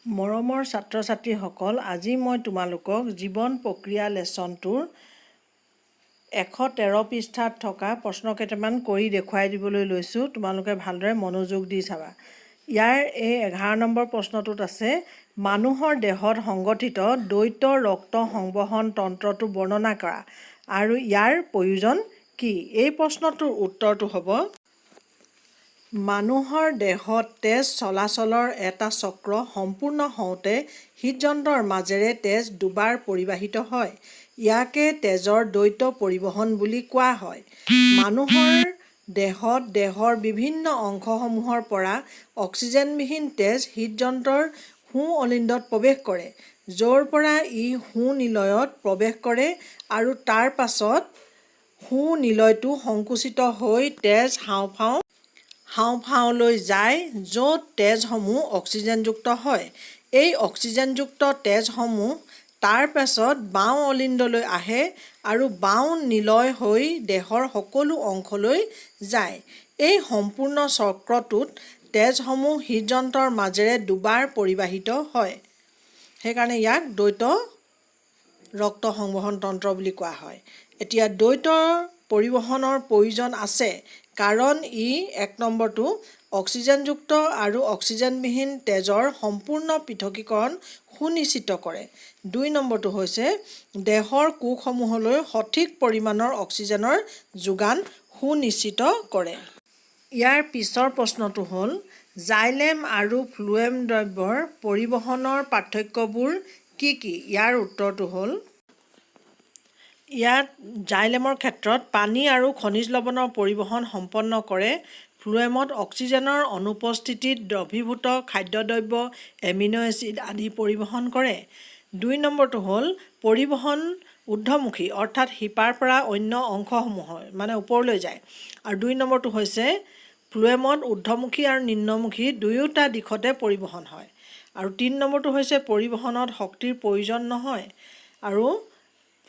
মৰমৰ ছাত্ৰ ছাত্ৰীসকল, আজি মই তোমালোকক জীৱন প্ৰক্ৰিয়া লেচনটোৰ 113 পৃষ্ঠাত থকা প্ৰশ্ন কেইটামান কৰি দেখুৱাই দিবলৈ লৈছোঁ। তোমালোকে ভালদৰে মনোযোগ দি চাবা। ইয়াৰ এই 11 নম্বৰ প্ৰশ্নটোত আছে, মানুহৰ দেহত সংগঠিত দ্বৈত ৰক্ত সংবহন তন্ত্ৰটো বৰ্ণনা কৰা আৰু ইয়াৰ প্ৰয়োজন কি? এই প্ৰশ্নটোৰ উত্তৰটো হ'ব, মানুহৰ দেহত তেজ চলাচলৰ এটা চক্ৰ সম্পূৰ্ণ হওঁতে হৃদযন্ত্ৰৰ মাজেৰে তেজ দুবাৰ পৰিবাহিত হয়। ইয়াকে তেজৰ দ্বৈত পৰিবহণ বুলি কোৱা হয়। মানুহৰ দেহত দেহৰ বিভিন্ন অংশসমূহৰ পৰা অক্সিজেনবিহীন তেজ হৃদযন্ত্ৰৰ সোঁ-অলিন্দত প্ৰৱেশ কৰে, য'ৰ পৰা ই সোঁ-নিলয়ত প্ৰৱেশ কৰে আৰু তাৰ পাছত সোঁ-নিলয়টো সংকুচিত হৈ তেজ হাঁওফাঁওলৈ যায়, য'ত তেজসমূহ অক্সিজেনযুক্ত হয়। এই অক্সিজেনযুক্ত তেজসমূহ তাৰ পাছত বাওঁ অলিন্দলৈ আহে আৰু বাওঁ নিলয় হৈ দেহৰ সকলো অংশলৈ যায়। এই সম্পূৰ্ণ চক্ৰটোত তেজসমূহ হৃদযন্ত্ৰৰ মাজেৰে দুবাৰ পৰিবাহিত হয়। সেইকাৰণে ইয়াক দ্বৈত ৰক্ত সংবহন তন্ত্ৰ বুলি কোৱা হয়। এতিয়া দ্বৈত পৰিবহণৰ প্ৰয়োজন আছে কাৰণ ই 1 নম্বৰটো অক্সিজেনযুক্ত আৰু অক্সিজেনবিহীন তেজৰ সম্পূৰ্ণ পৃথকীকৰণ সুনিশ্চিত কৰে। 2 নম্বৰটো হৈছে দেহৰ কোষসমূহলৈ সঠিক পৰিমাণৰ অক্সিজেনৰ যোগান সুনিশ্চিত কৰে। ইয়াৰ পিছৰ প্ৰশ্নটো হ'ল, জাইলেম আৰু ফ্লোৱেম দ্ৰব্যৰ পৰিবহণৰ পাৰ্থক্যবোৰ কি কি? ইয়াৰ উত্তৰটো হ'ল, ইয়াত জাইলেমৰ ক্ষেত্ৰত পানী আৰু খনিজ লৱণৰ পৰিবহণ সম্পন্ন কৰে। ফ্লোৱেমত অক্সিজেনৰ অনুপস্থিতিত দ্ৰৱীভূত খাদ্যদ্ৰব্য, এমিনো এচিড আদি পৰিবহণ কৰে। 2 নম্বৰটো হ'ল পৰিবহণ ঊৰ্ধ্বমুখী, অৰ্থাৎ শিপাৰ পৰা অন্য অংশসমূহৰ ওপৰলৈ যায়। আৰু 2 নম্বৰটো হৈছে ফ্লোৱেমত ঊৰ্ধ্বমুখী আৰু নিম্নমুখী দুয়োটা দিশতে পৰিবহণ হয়। আৰু 3 নম্বৰটো হৈছে পৰিবহণত শক্তিৰ প্ৰয়োজন নহয়। আৰু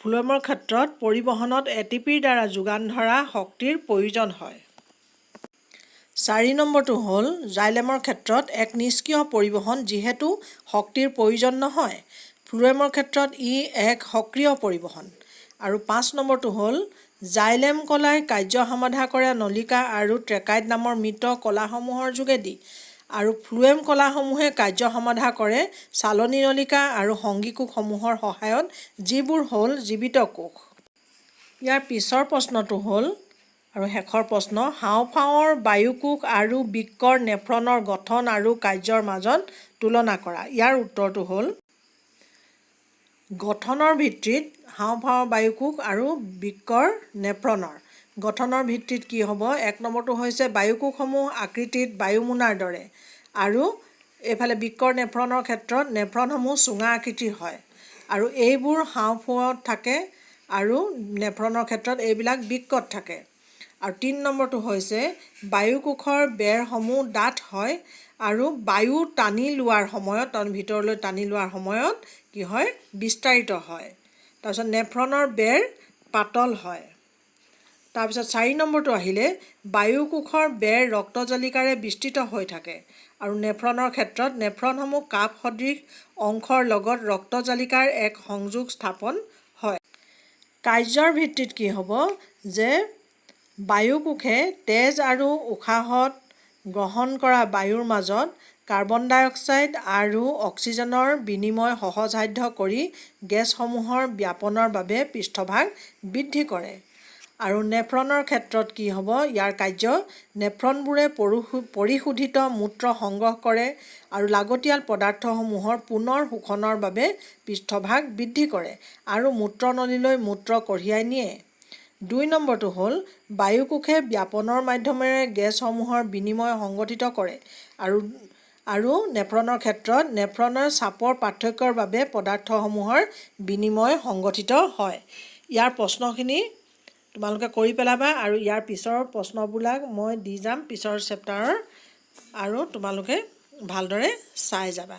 ফ্লোৱেমৰ ক্ষেত্ৰত পৰিবহণত এটিপিৰ দ্বাৰা যোগান ধৰা শক্তিৰ প্ৰয়োজন হয়। 4 নম্বৰটো হ'ল জাইলেমৰ ক্ষেত্ৰত এক নিষ্ক্ৰিয় পৰিবহণ যিহেতু শক্তিৰ প্ৰয়োজন নহয়। ফ্লোৱেমৰ ক্ষেত্ৰত ই এক সক্ৰিয় পৰিবহণ। আৰু 5 নম্বৰটো হ'ল জাইলেম কলাই কাৰ্য সমাধা কৰে নলিকা আৰু ট্ৰেকাইট নামৰ মৃত কলাসমূহৰ যোগেদি, আৰু ফ্লোৱেম কলাসমূহে কাৰ্য সমাধা কৰে চালনী নলিকা আৰু সংগী কোষসমূহৰ সহায়ত, যিবোৰ হ'ল জীৱিত কোষ। ইয়াৰ পিছৰ প্ৰশ্নটো হ'ল আৰু শেষৰ প্ৰশ্ন, হাঁওফাঁওৰ বায়ুকোষ আৰু বৃক্কৰ নেফ্ৰনৰ গঠন আৰু কাৰ্যৰ মাজত তুলনা কৰা। ইয়াৰ উত্তৰটো হ'ল, গঠনৰ ভিত্তিত হাঁওফাঁওৰ বায়ুকোষ আৰু বৃক্কৰ নেফ্ৰনৰ গঠনৰ ভিত্তিত কি হ'ব? 1 নম্বৰটো হৈছে বায়ুকোষসমূহ আকৃতিত বায়ুমোনাৰ দৰে, আৰু এইফালে বৃক্কৰ নেফ্ৰনৰ ক্ষেত্ৰত নেফ্ৰনসমূহ চুঙা আকৃতিৰ হয়, আৰু এইবোৰ হাঁওফাঁওত থাকে আৰু নেফ্ৰনৰ ক্ষেত্ৰত এইবিলাক বৃক্কত থাকে। আৰু 3 নম্বৰটো হৈছে বায়ুকোষৰ বেৰসমূহ ডাঠ হয় আৰু বায়ু টানি লোৱাৰ সময়ত ভিতৰলৈ টানি লোৱাৰ সময়ত কি হয়? বিস্তাৰিত হয়। তাৰপিছত নেফ্ৰনৰ বেৰ পাতল হয়। তাৰপিছত 4 নম্বৰটো আহিলে বায়ুকোষৰ বেৰ ৰক্তজালিকাৰে বিস্তৃত হৈ থাকে, আৰু নেফ্ৰনৰ ক্ষেত্ৰত নেফ্ৰনসমূহ কাপ সদৃশ অংশৰ লগত ৰক্তজালিকাৰ এক সংযোগ স্থাপন হয়। কাৰ্যৰ ভিত্তিত কি হ'ব যে বায়ুকোষে তেজ আৰু উশাহত গ্ৰহণ কৰা বায়ুৰ মাজত কাৰ্বন ডাই অক্সাইড আৰু অক্সিজেনৰ বিনিময় সহজসাধ্য কৰি গেছসমূহৰ ব্যাপনৰ বাবে পৃষ্ঠভাগ বৃদ্ধি কৰে। আৰু নেফ্ৰনৰ ক্ষেত্ৰত কি হ'ব? ইয়াৰ কাৰ্য, নেফ্ৰনবোৰে পৰিশোধিত মূত্ৰ সংগ্ৰহ কৰে আৰু লাগতিয়াল পদাৰ্থসমূহৰ পুনৰ শোষণৰ বাবে পৃষ্ঠভাগ বৃদ্ধি কৰে আৰু মূত্ৰনলীলৈ মূত্ৰ কঢ়িয়াই নিয়ে। 2 নম্বৰটো হ'ল বায়ুকোষে ব্যাপনৰ মাধ্যমেৰে গেছসমূহৰ বিনিময় সংগঠিত কৰে, আৰু নেফ্ৰনৰ ক্ষেত্ৰত নেফ্ৰনৰ চাপৰ পাৰ্থক্যৰ বাবে পদাৰ্থসমূহৰ বিনিময় সংগঠিত হয়। ইয়াৰ প্ৰশ্নখিনি তোমালোকে কৰি পেলাবা, আৰু ইয়াৰ পিছৰ প্ৰশ্নবিলাক মই দি যাম পিছৰ চেপ্টাৰৰ, আৰু তোমালোকে ভালদৰে চাই যাবা।